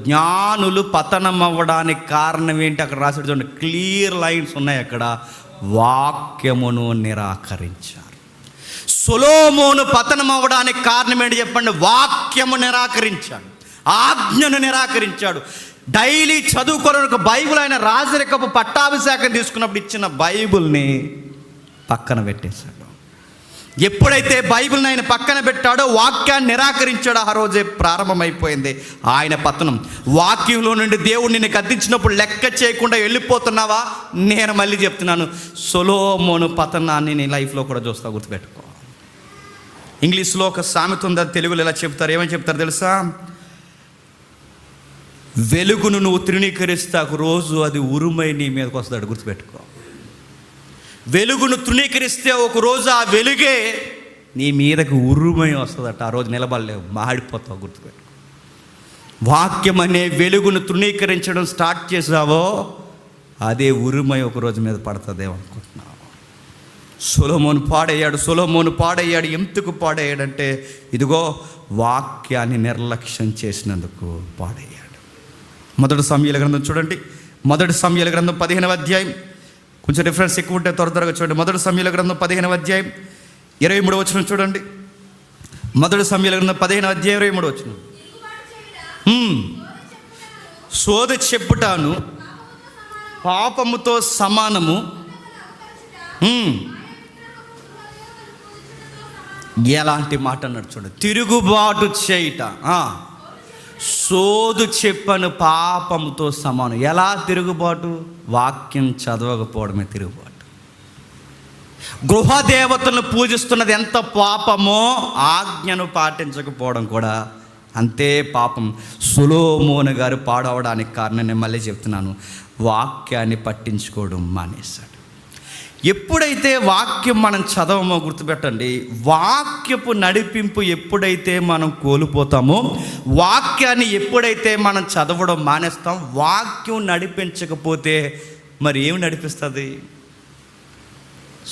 జ్ఞానులు పతనం అవ్వడానికి కారణం ఏంటి? అక్కడ రాసాడు చూడండి, క్లియర్ లైన్స్ ఉన్నాయి అక్కడ. వాక్యమును నిరాకరించారు. సొలొమోను పతనం అవ్వడానికి కారణం ఏంటి చెప్పండి? వాక్యము నిరాకరించాడు, ఆజ్ఞను నిరాకరించాడు. డైలీ చదువుకోవడానికి బైబిల్ ఆయన రాజరికపు పట్టాభిషేకం తీసుకున్నప్పుడు ఇచ్చిన బైబిల్ని పక్కన పెట్టేశాడు. ఎప్పుడైతే బైబిల్ని ఆయన పక్కన పెట్టాడో, వాక్యాన్ని నిరాకరించాడో, ఆ రోజే ప్రారంభమైపోయింది ఆయన పతనం. వాక్యంలో నుండి దేవుడు నిన్ను గద్దించినప్పుడు లెక్క చేయకుండా వెళ్ళిపోతున్నావా? నేను మళ్ళీ చెప్తున్నాను, సొలొమోను పతనాన్ని నీ లైఫ్లో కూడా చూస్తా, గుర్తుపెట్టుకో. ఇంగ్లీష్లో ఒక సామెత ఉంది, తెలుగులో ఎలా చెప్తారు, ఏమని చెప్తారు తెలుసా? వెలుగును నువ్వు తృణీకరిస్తే ఒక రోజు అది ఉరుమై నీ మీదకి వస్తాడు, గుర్తుపెట్టుకో. వెలుగును తృణీకరిస్తే ఒక రోజు ఆ వెలుగే నీ మీదకి ఉరుమై వస్తుందట. ఆ రోజు నిలబడలేవు, మాడిపోతావు, గుర్తుపెట్టుకో. వాక్యం అనే వెలుగును తృణీకరించడం స్టార్ట్ చేసావో అదే ఉరుమై ఒక రోజు మీద పడుతుందేమో అనుకుంటున్నావు. సొలొమోను పాడయ్యాడు. ఎందుకు పాడయ్యాడంటే, ఇదిగో వాక్యాన్ని నిర్లక్ష్యం చేసినందుకు పాడయ్యాడు. మొదటి సమూయేలు గ్రంథం చూడండి, మొదటి సమూయేలు గ్రంథం 15వ అధ్యాయం. కొంచెం రిఫరెన్స్ ఎక్కువ ఉంటే త్వరగా చూడండి. మొదటి సమూయేలు గ్రంథం 15వ అధ్యాయం 23వ వచనం చూడండి. మొదటి సమూయేలు గ్రంథం 15వ అధ్యాయం 23వ వచనం. సోదె చెప్పుటాను పాపముతో సమానము. ఎలాంటి మాట అన్నాడు చూడండి, తిరుగుబాటు చేయుట. సోదు చెప్పను పాపముతో సమానం. ఎలా తిరుగుబాటు? వాక్యం చదవకపోవడమే తిరుగుబాటు. గృహదేవతలను పూజిస్తున్నది ఎంత పాపమో, ఆజ్ఞను పాటించకపోవడం కూడా అంతే పాపం. సొలొమోను గారు పాడవడానికి కారణం నేను మళ్ళీ చెప్తున్నాను, వాక్యాన్ని పట్టించుకోవడం మానేశాడు. ఎప్పుడైతే వాక్యం మనం చదవమో, గుర్తుపెట్టండి, వాక్యపు నడిపింపు ఎప్పుడైతే మనం కోల్పోతామో, వాక్యాన్ని ఎప్పుడైతే మనం చదవడం మానేస్తాం, వాక్యం నడిపించకపోతే మరి ఏమి నడిపిస్తుంది?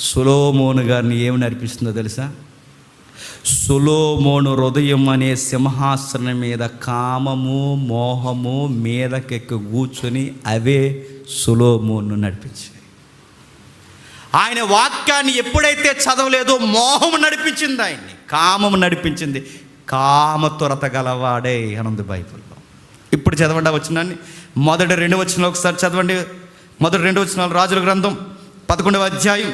సొలొమోను గారిని ఏమి నడిపిస్తుందో తెలుసా? సొలొమోను హృదయం అనే సింహాసనం మీద కామము మోహము మీదకెక్కి కూర్చొని అవే సొలొమోను నడిపించాయి. ఆయన వాక్యాన్ని ఎప్పుడైతే చదవలేదో మోహము నడిపించింది, ఆయన్ని కామము నడిపించింది. కామ త్వరత గలవాడే అనంది బైబిల్లో. ఇప్పుడు చదవండి ఆ వచనాన్ని, మొదటి 2 వచనాలు ఒకసారి చదవండి. మొదటి 2 వచనాలు రాజుల గ్రంథం 11వ అధ్యాయం.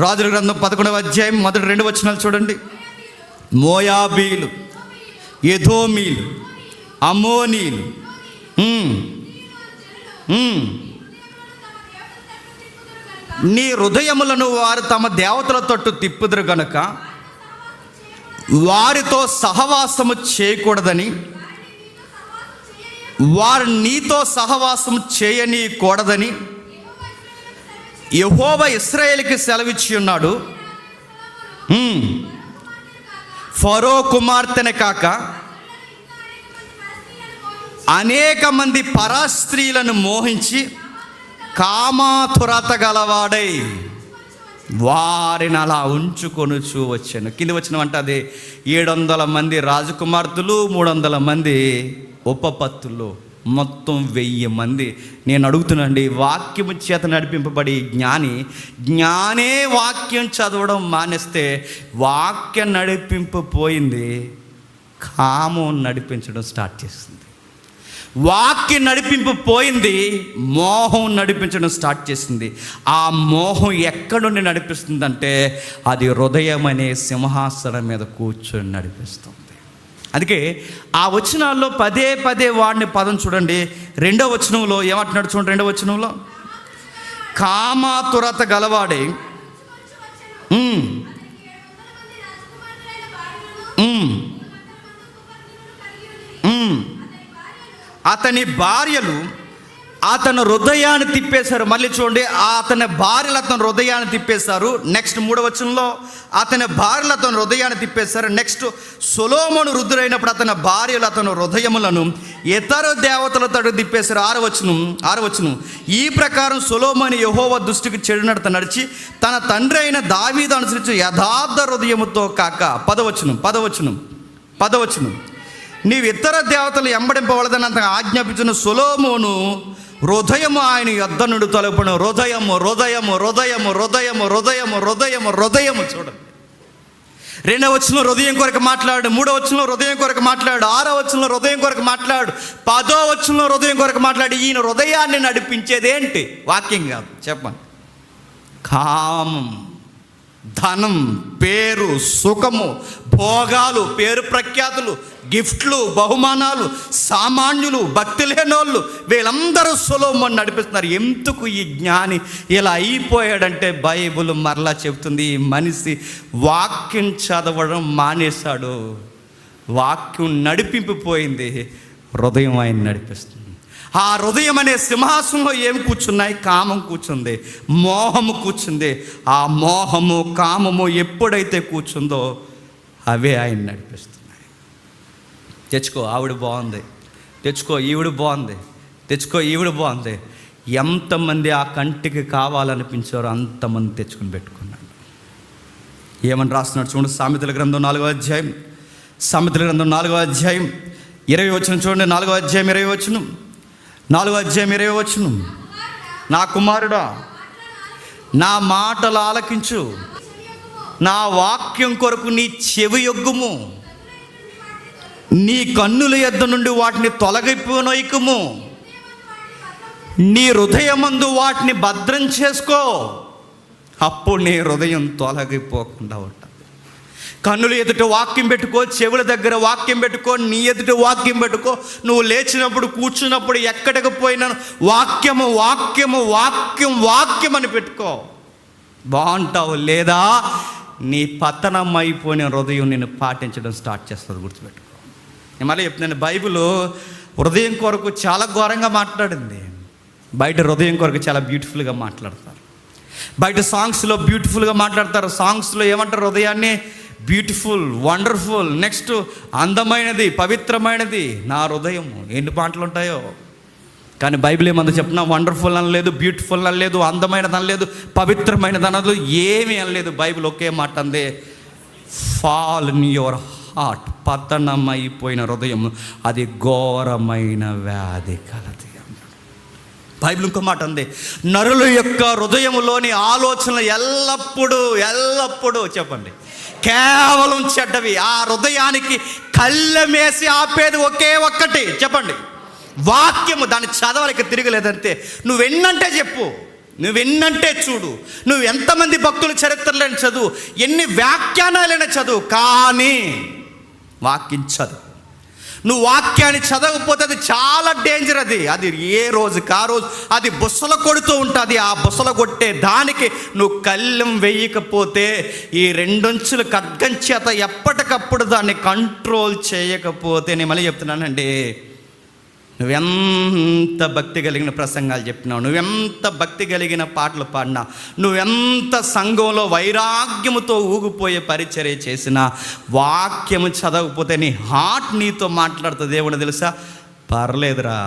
రాజుల గ్రంథం 11వ అధ్యాయం మొదటి 2 వచనాలు చూడండి. మోయాబీలు, ఎదోమీలు, అమ్మోనీలు నీ హృదయములను వారు తమ దేవతల తట్టు తిప్పుదురు గనుక వారితో సహవాసము చేయకూడదని, వారు నీతో సహవాసము చేయనీయకూడదని యెహోవా ఇశ్రాయేలుకి సెలవిచ్చి ఉన్నాడు. ఫరో కుమార్తెనే కాక అనేక మంది పరస్త్రీలను మోహించి కామాతురత గలవాడై వారిని అలా ఉంచుకొనుచూ వచ్చాను. కింది వచ్చిన అంటే అదే 700 మంది రాజకుమార్తెలు, 300 మంది ఉపపత్తులు, మొత్తం 1000 మంది. నేను అడుగుతున్నాండి, వాక్యము చేత నడిపింపబడి జ్ఞానే వాక్యం చదవడం మానేస్తే వాక్యం నడిపింపు పోయింది, కామం నడిపించడం స్టార్ట్ చేస్తుంది. వాక్యం నడిపింపు పోయింది, మోహం నడిపించడం స్టార్ట్ చేసింది. ఆ మోహం ఎక్కడి నుండి నడిపిస్తుందంటే అది హృదయం అనే సింహాసనం మీద కూర్చొని నడిపిస్తుంది. అందుకే ఆ వచనాల్లో పదే పదే వాడిని పదం చూడండి. 2వ వచనంలో ఏమంటున్నాడు చూడండి. 2వ వచనంలో కామాతురత గలవాడే అతని భార్యలు అతను హృదయాన్ని తిప్పేశారు. మళ్ళీ చూడండి, అతని భార్యలు అతను హృదయాన్ని తిప్పేశారు. నెక్స్ట్ 3వ వచనంలో అతని భార్యలు అతను హృదయాన్ని తిప్పేశారు. నెక్స్ట్ సొలొమోను వృద్ధుడైనప్పుడు అతని భార్యలు అతను హృదయములను ఇతర దేవతలతో తిప్పేశారు. 6వ వచనం ఈ ప్రకారం సొలొమోను యెహోవా దృష్టికి చెడు నడత నడిచి తన తండ్రి అయిన దావీదు అనుసరించి యథార్థ హృదయముతో కాక. 10వ వచనం నీవు ఇతర దేవతలు ఎంబడింపవలదని అంత ఆజ్ఞాపించిన సొలొమోను హృదయము ఆయన యొద్ద నుండి తొలగిపోయిన హృదయము హృదయము హృదయము హృదయము హృదయము హృదయము హృదయము. చూడండి, 2వ వచనంలో హృదయం కొరకు మాట్లాడు, 3వ వచనంలో హృదయం కొరకు మాట్లాడు, 6వ వచనంలో హృదయం కొరకు మాట్లాడు, 10వ వచనంలో హృదయం కొరకు మాట్లాడు. ఈయన హృదయాన్ని నడిపించేది ఏంటి? వాక్యం కాదు, చెప్పండి. కామం, ధనం, పేరు, సుఖము, భోగాలు, పేరు ప్రఖ్యాతులు, గిఫ్ట్లు, బహుమానాలు, సామాన్యులు, భక్తి లేనోళ్ళు, వీళ్ళందరూ సొలొమోను నడిపిస్తున్నారు. ఎందుకు ఈ జ్ఞాని ఇలా అయిపోయాడంటే బైబిల్ మరలా చెబుతుంది, ఈ మనిషి వాక్యం చదవడం మానేశాడు, వాక్యం నడిపింపిపోయింది, హృదయం ఆయన నడిపిస్తుంది. ఆ హృదయం అనే సింహాసనంలో ఏమి కూర్చున్నాయి? కామం కూర్చుంది, మోహము కూర్చుంది. ఆ మోహము కామము ఎప్పుడైతే కూర్చుందో అవే ఆయన నడిపిస్తున్నాయి. తెచ్చుకో ఆవిడ బాగుంది, తెచ్చుకో ఈవిడ బాగుంది, తెచ్చుకో ఈవిడ బాగుంది. ఎంతమంది ఆ కంటికి కావాలనిపించారో అంతమంది తెచ్చుకుని పెట్టుకున్నాడు. ఏమని రాస్తున్నాడు చూడండి, సామెతల గ్రంథం 4వ అధ్యాయం, సామెతల గ్రంథం 4వ అధ్యాయం 20 వచనం చూడండి. 4వ అధ్యాయం 20 వచనం, 4వ అధ్యాయం 20 వచనం. నా కుమారుడా, నా మాటలు ఆలకించు, నా వాక్యం కొరకు నీ చెవి యొగ్గుము, నీ కన్నుల యొద్ద నుండి వాటిని తొలగిపోనొయ్యకుము, నీ హృదయమందు వాటిని భద్రం చేసుకో, అప్పుడు నీ హృదయం తొలగిపోకుండా ఉంటుంది. కన్నులు ఎదుట వాక్యం పెట్టుకో, చెవుల దగ్గర వాక్యం పెట్టుకో, నీ ఎదుట వాక్యం పెట్టుకో. నువ్వు లేచినప్పుడు, కూర్చున్నప్పుడు, ఎక్కడికి పోయినా వాక్యము వాక్యము వాక్యం వాక్యం అని పెట్టుకో, బాగుంటావు. లేదా నీ పతనం అయిపోయిన హృదయం నేను పాటించడం స్టార్ట్ చేస్తుంది, గుర్తుపెట్టుకో. నేను మళ్ళీ చెప్తున్నాను, బైబిల్ హృదయం కొరకు చాలా ఘోరంగా మాట్లాడింది. బయట హృదయం కొరకు చాలా బ్యూటిఫుల్గా మాట్లాడతారు, బయట సాంగ్స్లో బ్యూటిఫుల్గా మాట్లాడతారు. సాంగ్స్లో ఏమంటారు? హృదయాన్ని బ్యూటిఫుల్, వండర్ఫుల్, నెక్స్ట్ అందమైనది, పవిత్రమైనది నా హృదయము. ఎన్ని పాటలు ఉంటాయో, కానీ బైబిల్ ఏమందో చెప్పినా వండర్ఫుల్ అనలేదు, బ్యూటిఫుల్ అనలేదు, అందమైనది అనలేదు, పవిత్రమైనది అనలేదు, ఏమీ అనలేదు. బైబిల్ ఒకే మాట అందే, ఫాల్ ఇన్ యువర్ హార్ట్. పతనమైపోయిన హృదయం అది ఘోరమైన వ్యాధి కలది. బైబిల్ ఇంకో మాట అంది, నరుల యొక్క హృదయములోని ఆలోచనలు ఎల్లప్పుడూ ఎల్లప్పుడూ చెప్పండి కేవలం చెడ్డవి. ఆ హృదయానికి కళ్ళమేసి ఆపేది ఒకే ఒక్కటి, చెప్పండి, వాక్యము. దాన్ని చదవలేక తిరగలేదంతే. నువ్వెన్నంటే చెప్పు, నువ్వెన్నంటే చూడు, నువ్వు ఎంతమంది భక్తుల చరిత్రలైన చదువు, ఎన్ని వ్యాఖ్యానాలైనా చదువు, కానీ వాక్యం చదువు. నువ్వు వాక్యాన్ని చదవకపోతే అది చాలా డేంజర్. అది ఏ రోజుకి ఆ రోజు అది బుసలు కొడుతూ ఉంటుంది. ఆ బుసలు కొట్టే దానికి నువ్వు కళ్ళెం వేయకపోతే, ఈ 2 అంచుల ఖడ్గం చేత ఎప్పటికప్పుడు దాన్ని కంట్రోల్ చేయకపోతే, నేను మళ్ళీ చెప్తున్నానండి, నువ్వెంత భక్తి కలిగిన ప్రసంగాలు చెప్పినావు, నువ్వెంత భక్తి కలిగిన పాటలు పాడినా, నువ్వెంత సంఘంలో వైరాగ్యముతో ఊగిపోయే పరిచర్య చేసినా, వాక్యము చదవకపోతే నీ హార్ట్ నీతో మాట్లాడుతుంది. ఏమన్నా తెలుసా? పర్లేదురా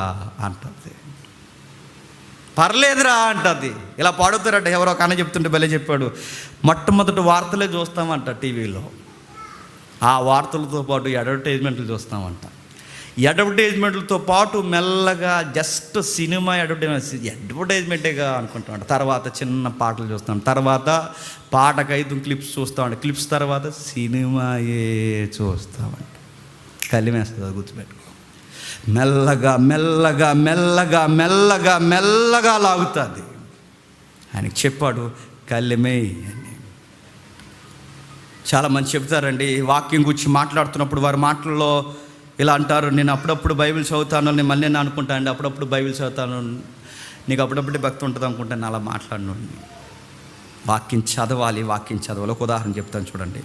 అంటుంది, పర్లేదురా అంటుంది. ఇలా పాడుతారట. ఎవరో కన్న చెప్తుంటే భలే చెప్పాడు, మొట్టమొదటి వార్తలే చూస్తామంట టీవీలో, ఆ వార్తలతో పాటు అడ్వర్టైజ్మెంట్లు చూస్తామంట. అడ్వర్టైజ్మెంట్లతో పాటు మెల్లగా జస్ట్ సినిమా అడ్వర్టైజ్మెంటేగా అనుకుంటామంట. తర్వాత చిన్న పాటలు చూస్తాం, తర్వాత పాటకు 5 క్లిప్స్ చూస్తామంట, క్లిప్స్ తర్వాత సినిమాయే చూస్తామంట. కలిమేస్తుంది, అది గుర్తుపెట్టుకో. మెల్లగా మెల్లగా మెల్లగా మెల్లగా మెల్లగా లాగుతుంది. ఆయనకి చెప్పాడు కలిమే అని. చాలా మంది చెప్తారండి, వాక్యం గురించి మాట్లాడుతున్నప్పుడు వారి మాటల్లో ఇలా అంటారు, నేను అప్పుడప్పుడు బైబిల్ చదువుతాను, నేను మళ్ళీ నేను అనుకుంటాను, అప్పుడప్పుడు బైబిల్ చదువుతాను, నీకు అప్పుడప్పుడే భక్తి ఉంటుంది అనుకుంటాను, అలా మాట్లాడను. వాక్యం చదవాలి, వాక్యం చదవాలి. ఒక ఉదాహరణ చెప్తాను చూడండి.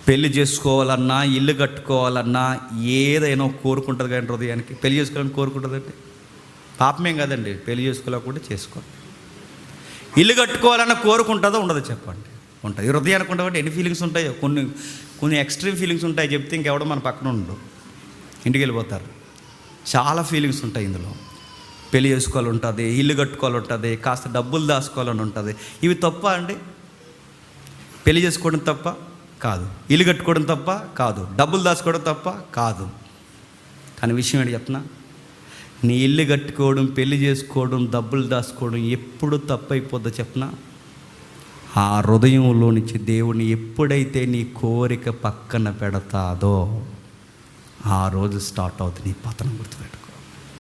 పెళ్లి చేసుకోవాలన్నా, ఇల్లు కట్టుకోవాలన్నా ఏదైనా కోరుకుంటుంది కానీ హృదయానికి. పెళ్లి చేసుకోవాలని కోరుకుంటుందండి, పాపమేం కాదండి. పెళ్లి చేసుకోలేకుండా చేసుకోండి. ఇల్లు కట్టుకోవాలన్నా కోరుకుంటుందో ఉండదో చెప్పండి? ఉంటుంది. హృదయానికి ఉండబట్టి ఎన్ని ఫీలింగ్స్ ఉంటాయో, కొన్ని ఎక్స్ట్రీమ్ ఫీలింగ్స్ ఉంటాయి. చెప్తే ఇంకెవడో మన పక్కన ఉండు, ఇంటికి వెళ్ళిపోతారు. చాలా ఫీలింగ్స్ ఉంటాయి ఇందులో. పెళ్లి చేసుకోవాలి ఉంటుంది, ఇల్లు కట్టుకోవాలి ఉంటుంది, కాస్త డబ్బులు దాచుకోవాలని ఉంటుంది. ఇవి తప్ప అండి? పెళ్లి చేసుకోవడం తప్ప? కాదు. ఇల్లు కట్టుకోవడం తప్ప కాదు. డబ్బులు దాచుకోవడం తప్ప కాదు. కానీ విషయం ఏంటి చెప్పనా, నీ ఇల్లు కట్టుకోవడం, పెళ్లి చేసుకోవడం, డబ్బులు దాచుకోవడం ఎప్పుడు తప్పైపోద్దో చెప్పనా, ఆ హృదయంలో నుంచి దేవుని ఎప్పుడైతే నీ కోరిక పక్కన పెడతాదో ఆ రోజు స్టార్ట్ అవుతుంది నీ పతనం. గుర్తుపెట్టుకో.